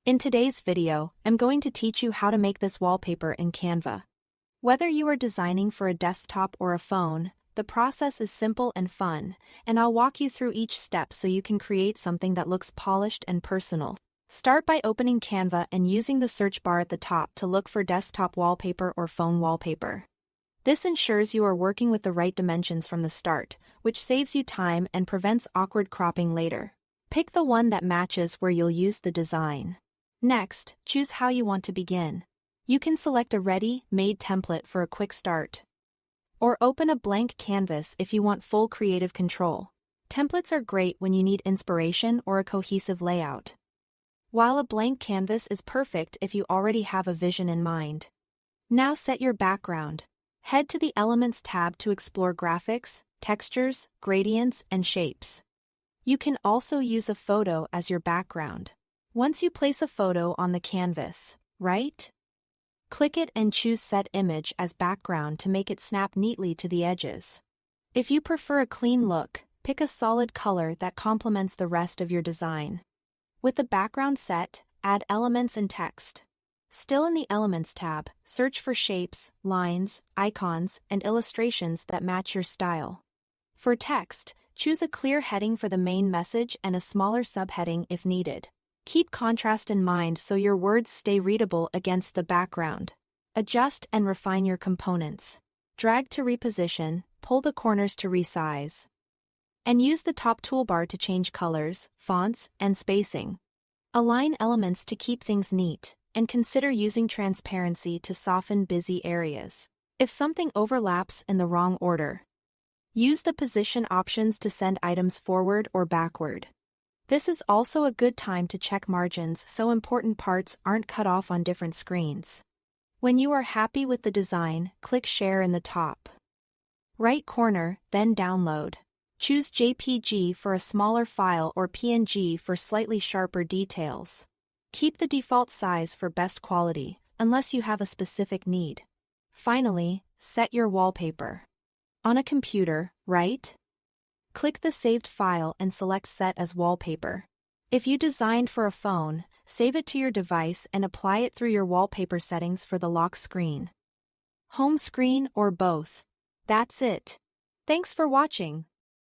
In today's video, I'm going to teach you how to make this wallpaper in Canva. Whether you are designing for a desktop or a phone, the process is simple and fun, and I'll walk you through each step so you can create something that looks polished and personal. Start by opening Canva and using the search bar at the top to look for desktop wallpaper or phone wallpaper. This ensures you are working with the right dimensions from the start, which saves you time and prevents awkward cropping later. Pick the one that matches where you'll use the design. Next, choose how you want to begin. You can select a ready-made template for a quick start. Or open a blank canvas if you want full creative control. Templates are great when you need inspiration or a cohesive layout, while a blank canvas is perfect if you already have a vision in mind. Now set your background. Head to the Elements tab to explore graphics, textures, gradients, and shapes. You can also use a photo as your background. Once you place a photo on the canvas, click it and choose Set Image as background to make it snap neatly to the edges. If you prefer a clean look, pick a solid color that complements the rest of your design. With the background set, add elements and text. Still in the Elements tab, search for shapes, lines, icons, and illustrations that match your style. For text, choose a clear heading for the main message and a smaller subheading if needed. Keep contrast in mind so your words stay readable against the background. Adjust and refine your components. Drag to reposition, pull the corners to resize. And use the top toolbar to change colors, fonts, and spacing. Align elements to keep things neat, and consider using transparency to soften busy areas. If something overlaps in the wrong order, use the position options to send items forward or backward. This is also a good time to check margins so important parts aren't cut off on different screens. When you are happy with the design, click Share in the top right corner, then Download. Choose JPG for a smaller file or PNG for slightly sharper details. Keep the default size for best quality, unless you have a specific need. Finally, set your wallpaper. On a computer, click the saved file and select Set as Wallpaper. If you designed for a phone, save it to your device and apply it through your wallpaper settings for the lock screen, home screen, or both. That's it. Thanks for watching.